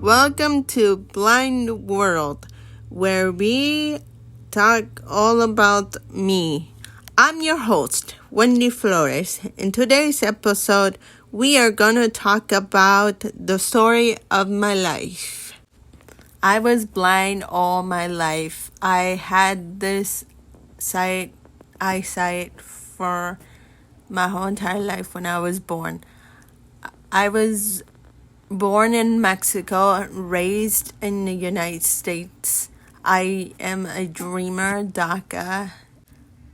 Welcome to Blind World, where we talk all about me. I'm your host, Wendy Flores. In today's episode, we are going to talk about the story of my life. I was blind all my life. I had this eyesight for my whole entire life when I was born. I was born in Mexico, raised in the United States. I am a dreamer, DACA,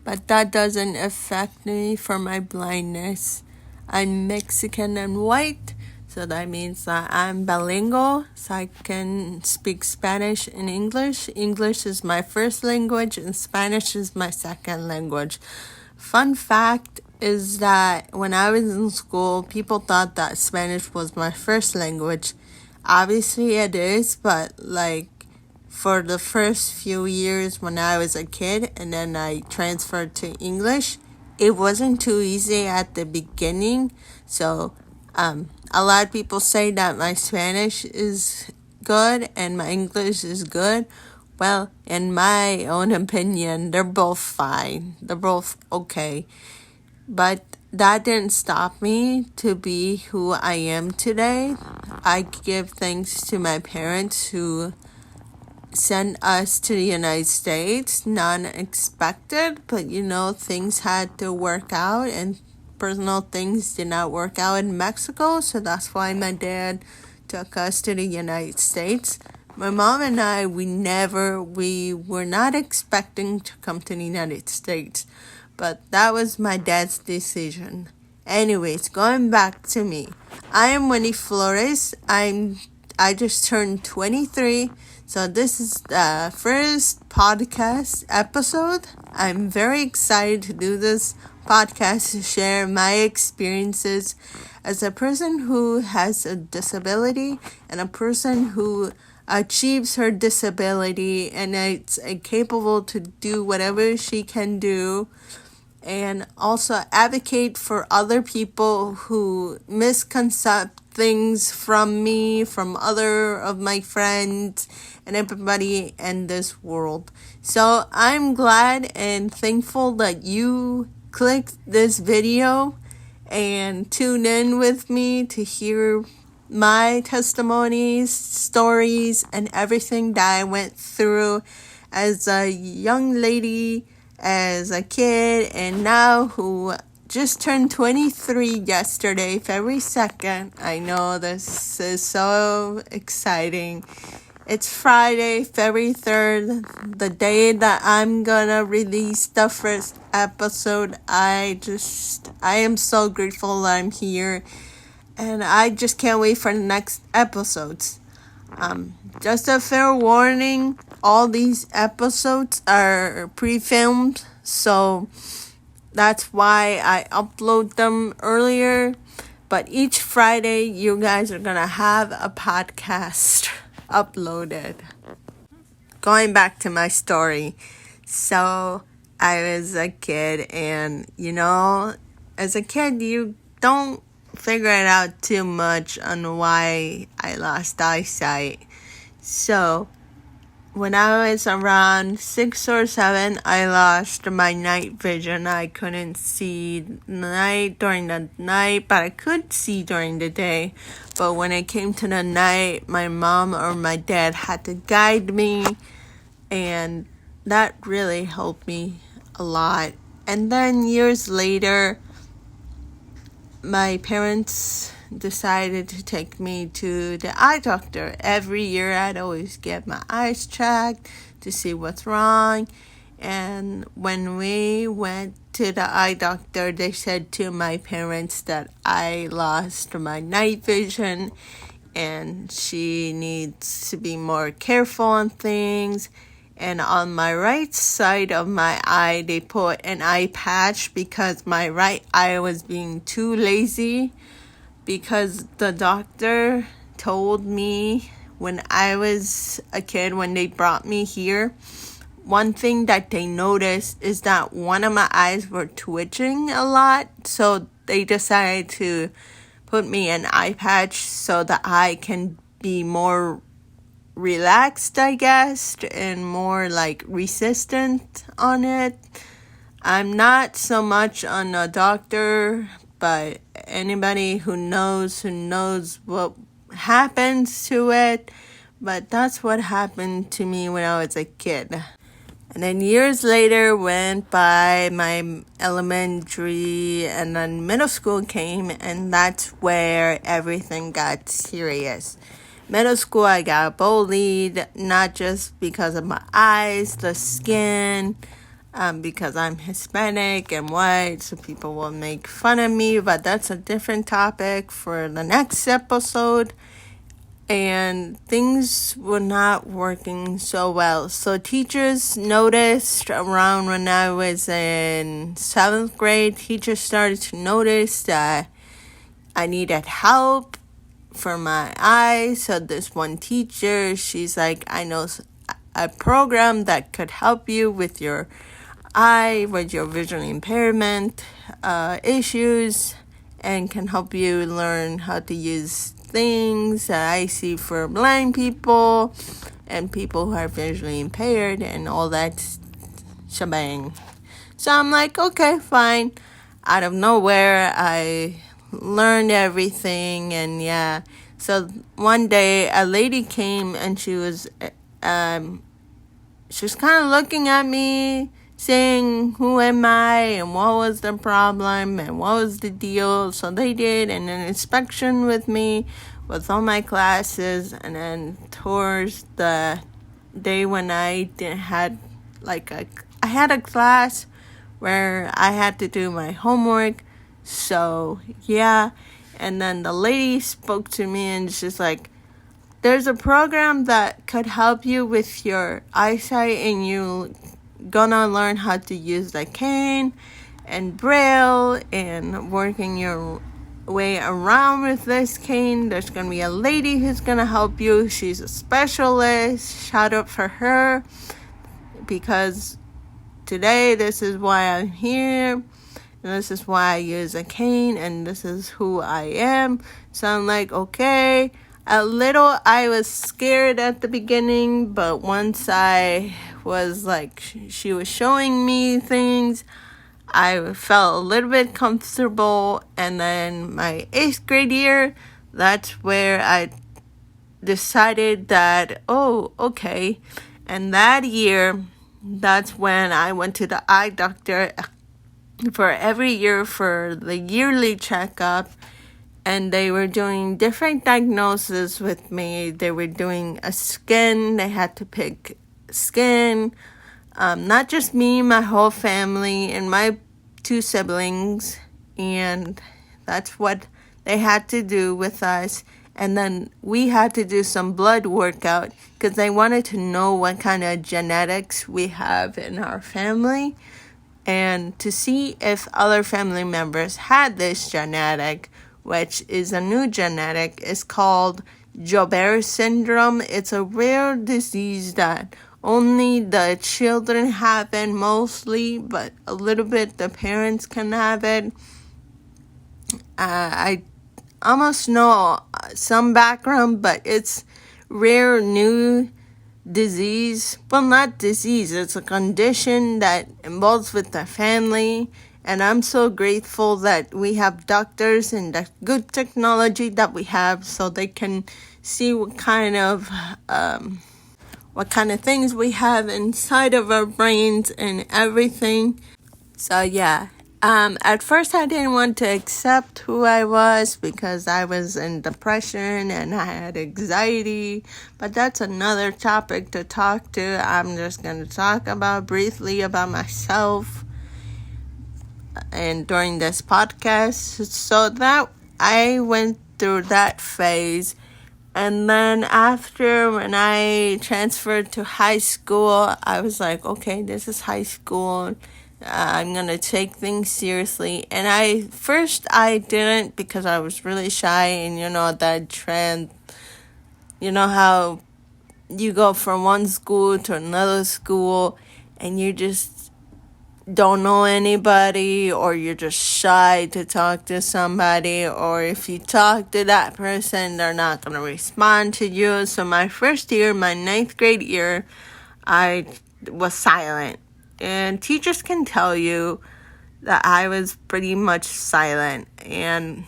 but that doesn't affect me for my blindness. I'm Mexican and white, so that means that I'm bilingual, so I can speak Spanish and English. English is my first language and Spanish is my second language. Fun fact is that when I was in school, people thought that Spanish was my first language. Obviously it is, but for the first few years when I was a kid and then I transferred to English, it wasn't too easy at the beginning. So a lot of people say that my Spanish is good and my English is good. Well, in my own opinion, they're both fine. They're both okay. But that didn't stop me to be who I am today. I give thanks to my parents who sent us to the United States. Non-expected, but things had to work out and personal things did not work out in Mexico. So that's why my dad took us to the United States. My mom and I, we were not expecting to come to the United States, but that was my dad's decision. Anyways, going back to me. I am Wendy Flores. I just turned 23, so this is the first podcast episode. I'm very excited to do this podcast to share my experiences as a person who has a disability and a person who achieves her disability and is capable to do whatever she can do, and also advocate for other people who misconcept things from me, from other of my friends, and everybody in this world. So I'm glad and thankful that you clicked this video and tune in with me to hear my testimonies, stories, and everything that I went through as a young lady, as a kid, and now who just turned 23 yesterday, February 2nd. I know this is so exciting. It's Friday, February 3rd, the day that I'm gonna release the first episode. I am so grateful that I'm here. And I just can't wait for the next episodes. Just a fair warning, all these episodes are pre-filmed, so that's why I upload them earlier. But each Friday, you guys are gonna have a podcast uploaded. Going back to my story. So, I was a kid, and as a kid, you don't figure it out too much on why I lost eyesight. So when I was around 6 or 7, I lost my night vision. I couldn't see during the night, but I could see during the day. But when it came to the night, my mom or my dad had to guide me, and that really helped me a lot. And then years later, my parents decided to take me to the eye doctor. Every year I'd always get my eyes checked to see what's wrong. And when we went to the eye doctor, they said to my parents that I lost my night vision and she needs to be more careful on things. And on my right side of my eye, they put an eye patch because my right eye was being too lazy. Because the doctor told me when I was a kid, when they brought me here, one thing that they noticed is that one of my eyes were twitching a lot. So they decided to put me an eye patch so that I can be more relaxed, I guess, and more like resistant on it. I'm not so much on a doctor, but anybody who knows what happens to it. But that's what happened to me when I was a kid. And then years later went by, my elementary and then middle school came, and that's where everything got serious. Middle school, I got bullied, not just because of my eyes, the skin, because I'm Hispanic and white, so people will make fun of me, but that's a different topic for the next episode. And things were not working so well. So teachers noticed around when I was in 7th grade, teachers started to notice that I needed help for my eyes. So this one teacher, she's like, I know a program that could help you with your eye, with your visual impairment issues, and can help you learn how to use things that I see for blind people and people who are visually impaired and all that shebang. So I'm like, okay, fine. Out of nowhere, I learned everything, and yeah. So one day, a lady came, and she was kind of looking at me, saying, who am I, and what was the problem, and what was the deal. So they did an inspection with me, with all my classes, and then towards the day when I had I had a class where I had to do my homework. So yeah, and then the lady spoke to me, and she's like, there's a program that could help you with your eyesight, and you gonna learn how to use the cane and braille and working your way around with this cane. There's gonna be a lady who's gonna help you. She's a specialist. Shout out for her, because today this is why I'm here, and this is why I use a cane, and this is who I am. So I'm like, okay. A little, I was scared at the beginning, but once I was like, she was showing me things, I felt a little bit comfortable. And then my 8th grade year, that's where I decided that, oh, okay. And that year, that's when I went to the eye doctor for every year for the yearly checkup. And they were doing different diagnoses with me. They were doing a skin. They had to pick skin. Not just me, my whole family and my 2 siblings. And that's what they had to do with us. And then we had to do some blood workout because they wanted to know what kind of genetics we have in our family, and to see if other family members had this genetic, which is a new genetic. It's called Joubert syndrome. It's a rare disease that only the children have it mostly, but a little bit the parents can have it. I almost know some background, but it's rare new disease. Well, not disease. It's a condition that involves with the family. And I'm so grateful that we have doctors and the good technology that we have, so they can see what kind of things we have inside of our brains and everything. So yeah, at first I didn't want to accept who I was because I was in depression and I had anxiety, but that's another topic to talk to. I'm just going to talk briefly about myself and during this podcast. So that I went through that phase, and then after, when I transferred to high school, I was like, okay, this is high school. I'm gonna take things seriously. And I didn't, because I was really shy, and that trend, how you go from one school to another school and you just don't know anybody, or you're just shy to talk to somebody, or if you talk to that person, they're not going to respond to you. So my first year, my ninth grade year, I was silent. And teachers can tell you that I was pretty much silent. And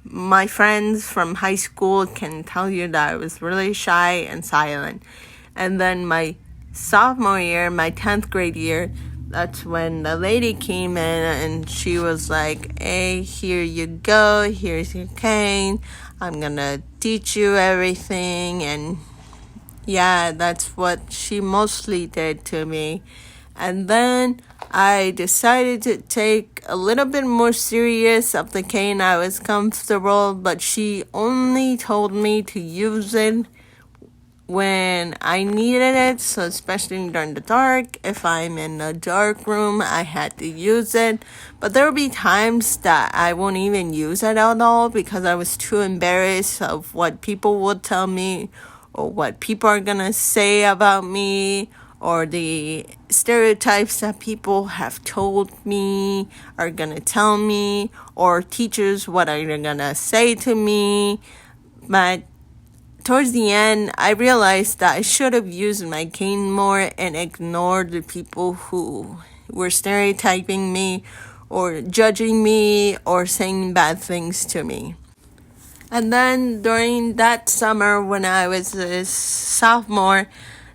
my friends from high school can tell you that I was really shy and silent. And then my sophomore year, my 10th grade year, that's when the lady came in and she was like, hey, here you go, here's your cane, I'm gonna teach you everything. And yeah, that's what she mostly did to me. And then I decided to take a little bit more serious of the cane. I was comfortable, but she only told me to use it when I needed it. So especially during the dark, if I'm in a dark room, I had to use it. But there will be times that I won't even use it at all because I was too embarrassed of what people would tell me, or what people are gonna say about me, or the stereotypes that people have told me are gonna tell me, or teachers what are they gonna say to me. But towards the end, I realized that I should have used my cane more and ignored the people who were stereotyping me or judging me or saying bad things to me. And then during that summer when I was a sophomore,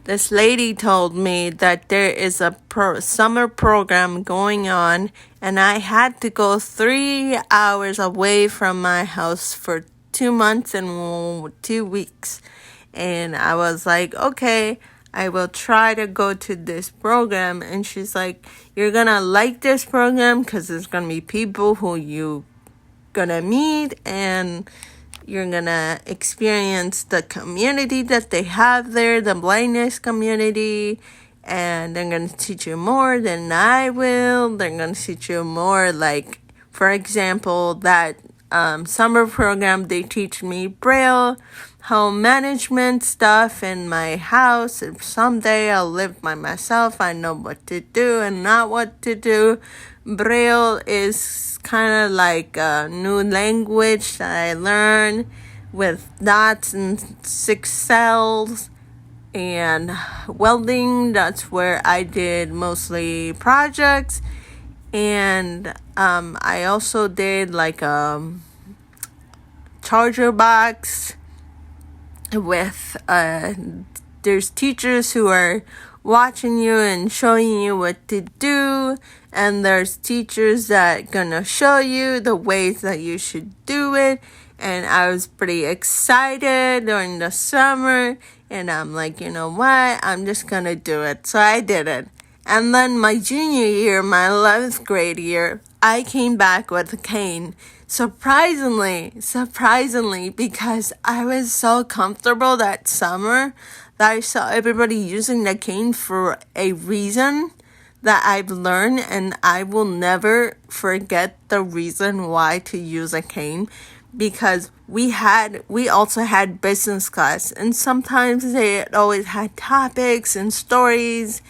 this lady told me that there is a summer program going on, and I had to go 3 hours away from my house for 2 months and 2 weeks. And I was like, okay, I will try to go to this program. And she's like, you're gonna like this program because there's gonna be people who you gonna meet, and you're gonna experience the community that they have there, the blindness community, and they're gonna teach you more than I will. They're gonna teach you more, like, for example, that summer program, they teach me Braille, home management stuff in my house. If someday I'll live by myself, I know what to do and not what to do. Braille is kind of like a new language that I learned with dots and 6 cells. And welding, that's where I did mostly projects. And I also did like a charger box with there's teachers who are watching you and showing you what to do, and there's teachers that gonna show you the ways that you should do it. And I was pretty excited during the summer, and I'm like, you know what, I'm just gonna do it. So I did it. And then my junior year, my 11th grade year, I came back with a cane. Surprisingly, because I was so comfortable that summer that I saw everybody using the cane for a reason that I've learned, and I will never forget the reason why to use a cane. Because we also had business class, and sometimes they always had topics and stories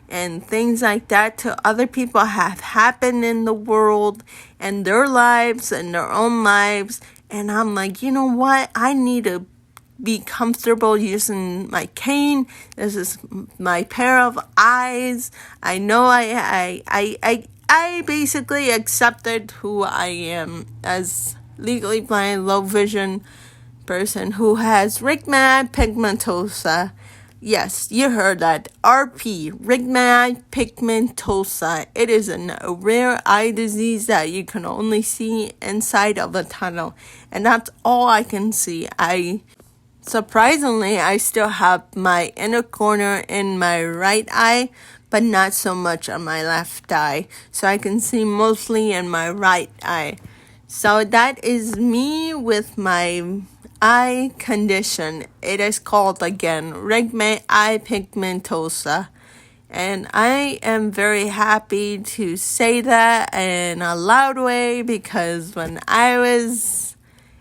and things like that to other people have happened in the world and their lives and their own lives. And I'm like, you know what? I need to be comfortable using my cane. This is my pair of eyes. I know I basically accepted who I am as legally blind, low vision person who has rhigmania pigmentosa. Yes, you heard that. RP, rhigmania pigmentosa. It is a rare eye disease that you can only see inside of a tunnel. And that's all I can see. Surprisingly, I still have my inner corner in my right eye, but not so much on my left eye. So I can see mostly in my right eye. So that is me with my eye condition. It is called, again, rhigmania pigmentosa. And I am very happy to say that in a loud way, because when I was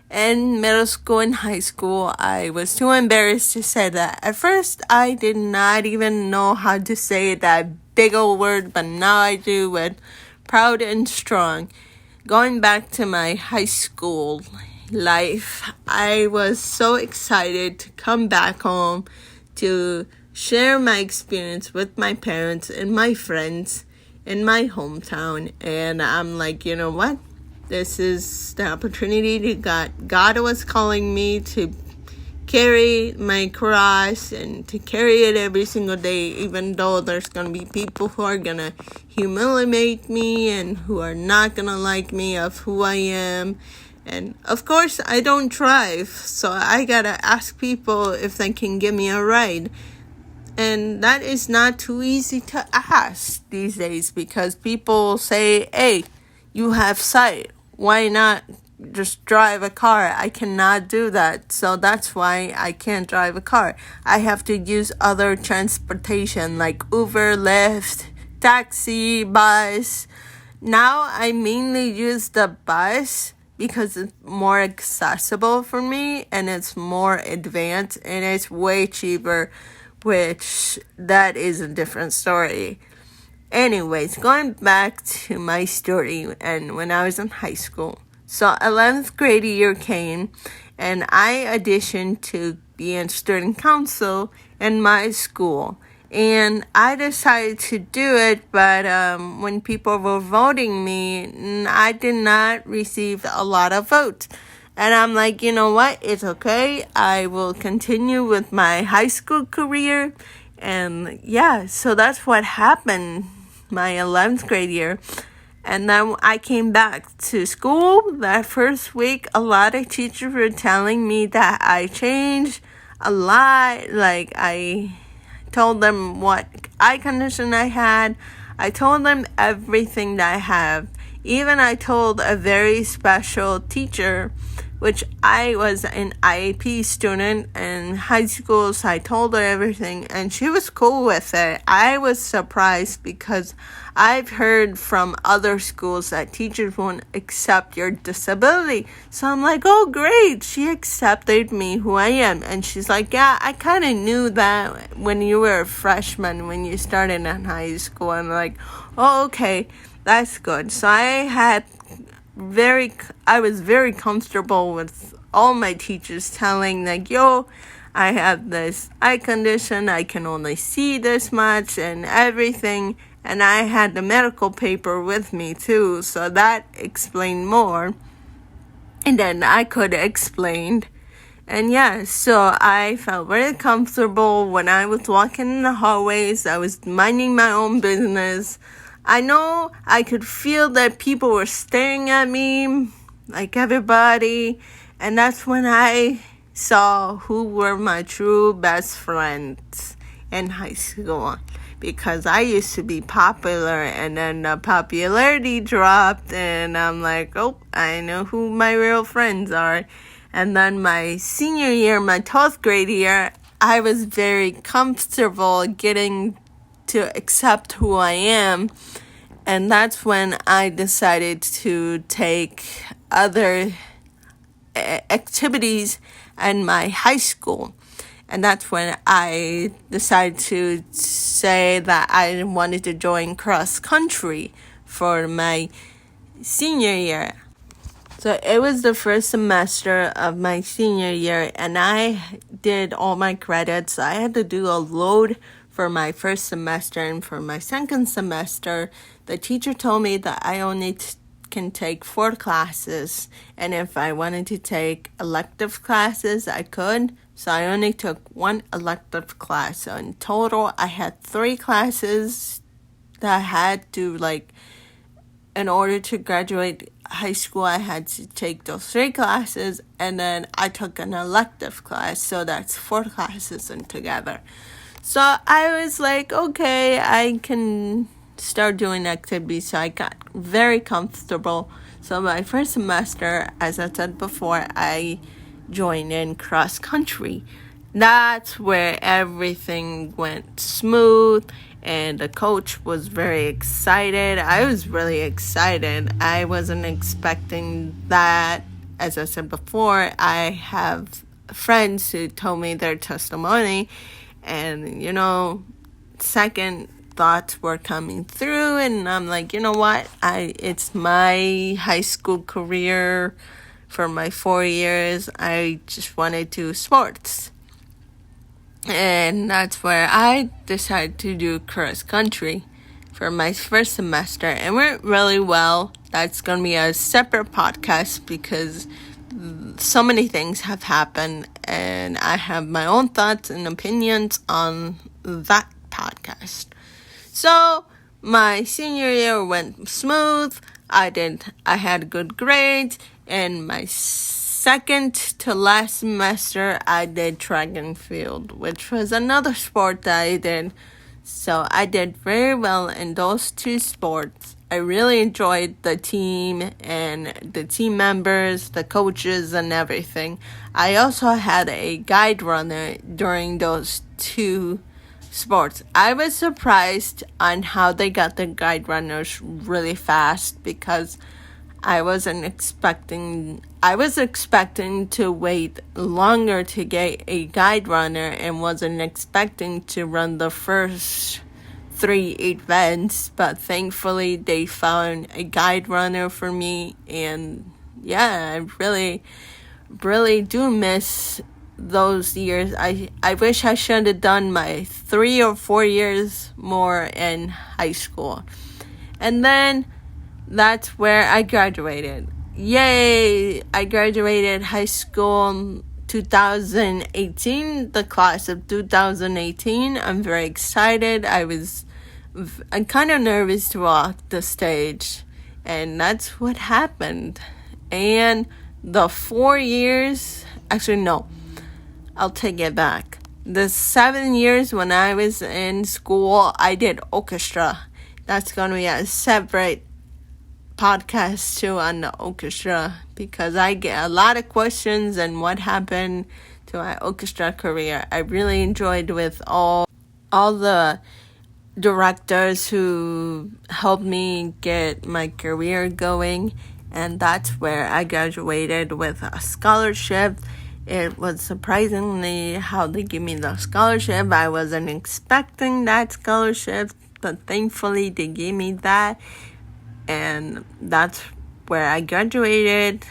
in middle school and high school, I was too embarrassed to say that. At first, I did not even know how to say that big old word, but now I do with proud and strong. Going back to my high school life, I was so excited to come back home to share my experience with my parents and my friends in my hometown. And I'm like, you know what? This is the opportunity to God was calling me to carry my cross and to carry it every single day, even though there's going to be people who are going to humiliate me and who are not going to like me of who I am. And of course, I don't drive, so I got to ask people if they can give me a ride. And that is not too easy to ask these days because people say, hey, you have sight. Why not just drive a car? I cannot do that. So that's why I can't drive a car. I have to use other transportation like Uber, Lyft, taxi, bus. Now I mainly use the bus because it's more accessible for me and it's more advanced and it's way cheaper, which that is a different story. Anyways, going back to my story and when I was in high school. So 11th grade year came and I auditioned to be in student council in my school. And I decided to do it, but when people were voting me, I did not receive a lot of votes. And I'm like, you know what? It's okay. I will continue with my high school career. And yeah, so that's what happened my 11th grade year. And then I came back to school that first week. A lot of teachers were telling me that I changed a lot. Like I told them what eye condition I had. I told them everything that I have. Even I told a very special teacher, which I was an IAP student in high school, so I told her everything, and she was cool with it. I was surprised because I've heard from other schools that teachers won't accept your disability. So I'm like, oh, great. She accepted me who I am. And she's like, yeah, I kind of knew that when you were a freshman, when you started in high school. I'm like, oh, okay, that's good. So I was very comfortable with all my teachers telling like, yo, I have this eye condition. I can only see this much and everything. And I had the medical paper with me too. So that explained more. And then I could explain. And yeah, so I felt very comfortable when I was walking in the hallways. I was minding my own business. I know I could feel that people were staring at me, like everybody. And that's when I saw who were my true best friends in high school. Because I used to be popular and then the popularity dropped and I'm like, oh, I know who my real friends are. And then my senior year, my 12th grade year, I was very comfortable getting to accept who I am. And that's when I decided to take other activities in my high school. And that's when I decided to say that I wanted to join cross country for my senior year. So it was the first semester of my senior year and I did all my credits. I had to do a load for my first semester and for my second semester. The teacher told me that I only can take 4 classes. And if I wanted to take elective classes, I could. So I only took 1 elective class. So in total, I had 3 classes that I had to, in order to graduate high school, I had to take those 3 classes. And then I took an elective class. So that's 4 classes together. So I was like, okay, I can start doing activities. So I got very comfortable. So my first semester, as I said before, I joined in cross country. That's where everything went smooth and the coach was very excited. I was really excited. I wasn't expecting that. As I said before, I have friends who told me their testimony and second thoughts were coming through, and I'm like, you know what? It's my high school career. For my 4 years, I just wanted to do sports. And that's where I decided to do cross country for my first semester. And went really well. That's going to be a separate podcast because so many things have happened. And I have my own thoughts and opinions on that podcast. So my senior year went smooth. I had good grades. And my second to last semester, I did track and field, which was another sport that I did. So I did very well in those two sports. I really enjoyed the team and the team members, the coaches, and everything. I also had a guide runner during those two sports. I was surprised on how they got the guide runners really fast because I was expecting to wait longer to get a guide runner and wasn't expecting to run the first 3 events, but thankfully they found a guide runner for me. And yeah, I really do miss those years. I wish I should have done my 3 or 4 years more in high school. And then that's where I graduated. Yay! I graduated high school 2018, the class of 2018. I'm very excited. I'm kind of nervous to walk the stage. And that's what happened. And the 4 years, actually no, I'll take it back. The 7 years when I was in school, I did orchestra. That's going to be a separate podcast too on the orchestra because I get a lot of questions and what happened to my orchestra career. I really enjoyed with all the directors who helped me get my career going, and that's where I graduated with a scholarship. It was surprisingly how they gave me the scholarship. I wasn't expecting that scholarship, but thankfully they gave me that. And that's where I graduated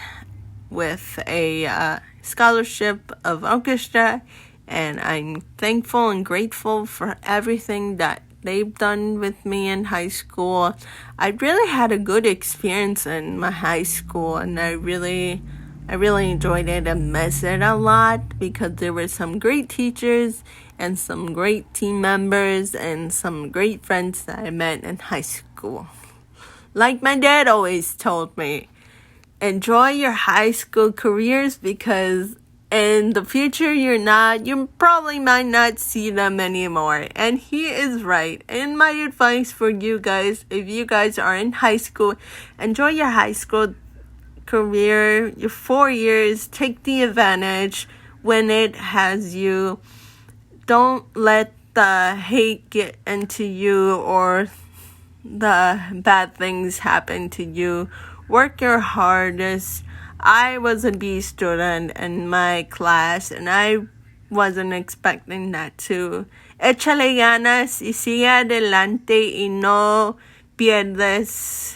with a scholarship of orchestra. And I'm thankful and grateful for everything that they've done with me in high school. I really had a good experience in my high school. And I really enjoyed it and miss it a lot because there were some great teachers and some great team members and some great friends that I met in high school. Like my dad always told me, enjoy your high school careers because in the future you probably might not see them anymore. And he is right. And my advice for you guys, if you guys are in high school, enjoy your high school career, your 4 years, take the advantage when it has you. Don't let the hate get into you or the bad things happen to you. Work your hardest. I was a B student in my class and I wasn't expecting that too. Échale ganas y sigue adelante y no pierdes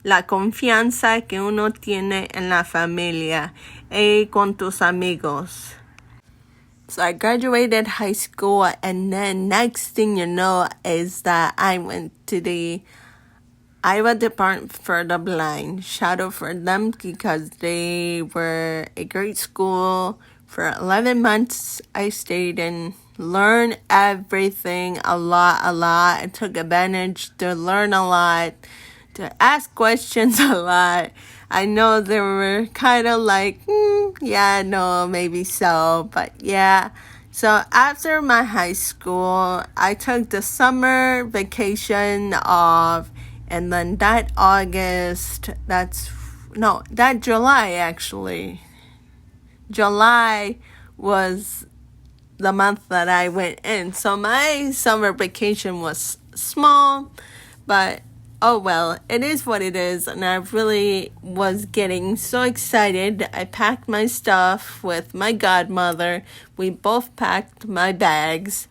la confianza que uno tiene en la familia y con tus amigos. So I graduated high school, and then next thing you know is that I went to the Iowa Department for the Blind. Shout out for them because they were a great school. For 11 months, I stayed and learned everything a lot. I took advantage to learn a lot, to ask questions a lot. I know they were kind of like, yeah, no, maybe so, but yeah. So after my high school, I took the summer vacation off, and then that July actually. July was the month that I went in. So my summer vacation was small, but oh well, it is what it is, and I really was getting so excited. I packed my stuff with my godmother. We both packed my bags,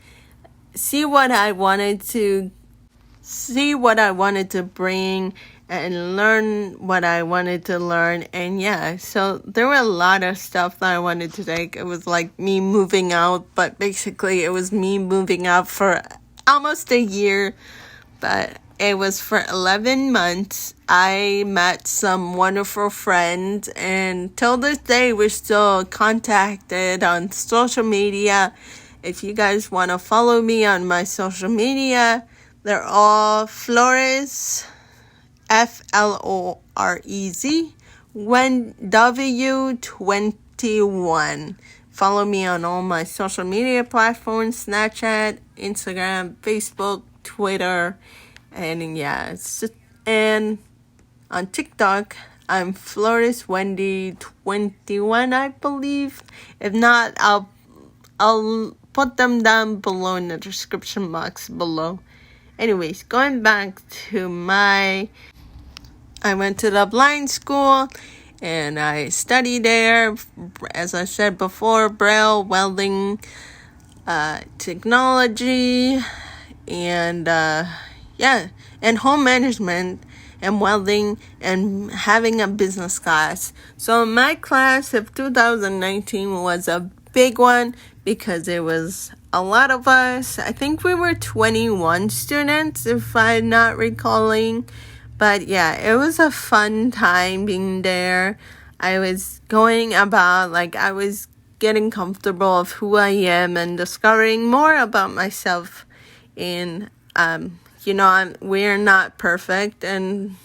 see what I wanted to bring and learn what I wanted to learn. And yeah, so there were a lot of stuff that I wanted to take. It was like me moving out, but basically it was me moving out for almost a year, but it was for 11 months. I met some wonderful friends, and till this day, we're still contacted on social media. If you guys want to follow me on my social media, they're all Flores, Florez, W21. Follow me on all my social media platforms, Snapchat, Instagram, Facebook, Twitter, and yeah, and on TikTok, I'm Flores Wendy 21, I believe. If not, I'll put them down below in the description box below. Anyways, going back to I went to the blind school and I studied there, as I said before, Braille, welding, technology, and and home management and welding and having a business class. So my class of 2019 was a big one because it was a lot of us. I think we were 21 students, if I'm not recalling. But yeah, it was a fun time being there. I was going about, I was getting comfortable of who I am and discovering more about myself. And, we're not perfect, and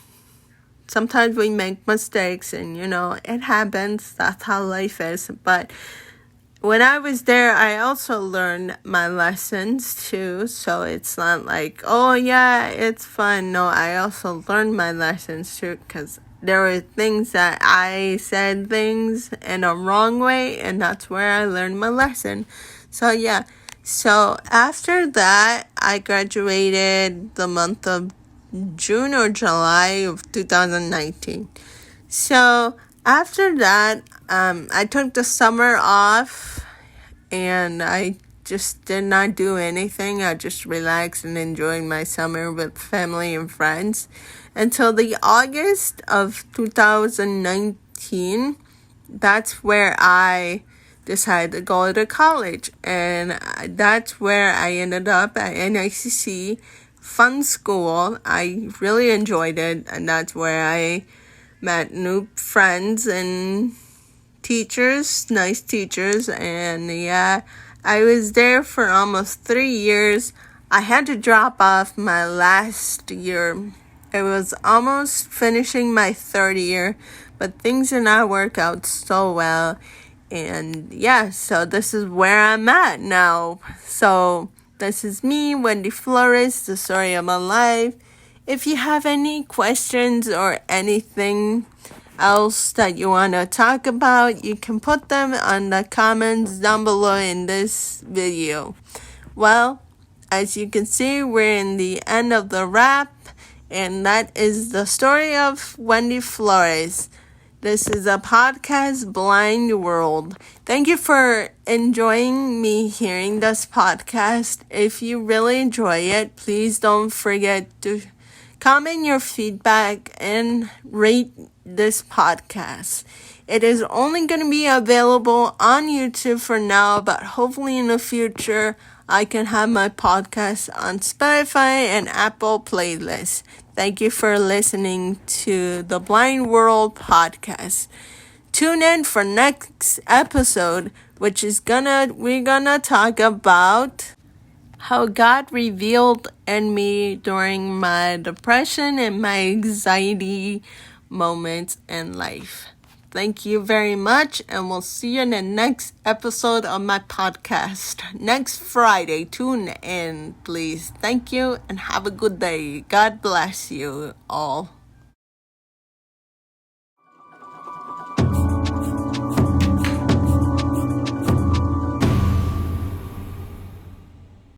sometimes we make mistakes, and, it happens. That's how life is. But when I was there, I also learned my lessons too. So it's not like, oh yeah, it's fun. No, I also learned my lessons too, because there were things that I said things in a wrong way, and that's where I learned my lesson. So yeah. So after that, I graduated the month of June or July of 2019. So after that, I took the summer off, and I just did not do anything. I just relaxed and enjoyed my summer with family and friends until the August of 2019. That's where I decided to go to college, and that's where I ended up at NICC. Fun school. I really enjoyed it, and that's where I met new friends and teachers, nice teachers, and yeah, I was there for almost 3 years. I had to drop off my last year. It was almost finishing my third year, but things did not work out so well. And yeah, so this is where I'm at now. So this is me, Wendy Flores, the story of my life. If you have any questions or anything else that you want to talk about, you can put them on the comments down below in this video. Well, as you can see, we're in the end of the wrap, and that is the story of Wendy Flores. This is a podcast, Blind World. Thank you for enjoying me hearing this podcast. If you really enjoy it, please don't forget to comment your feedback and rate this podcast. It is only going to be available on YouTube for now, but hopefully in the future, I can have my podcast on Spotify and Apple playlists. Thank you for listening to the Blind World podcast. Tune in for next episode, which is we're gonna talk about how God revealed in me during my depression and my anxiety moments in life. Thank you very much, and we'll see you in the next episode of my podcast next Friday. Tune in, please. Thank you, and have a good day. God bless you all.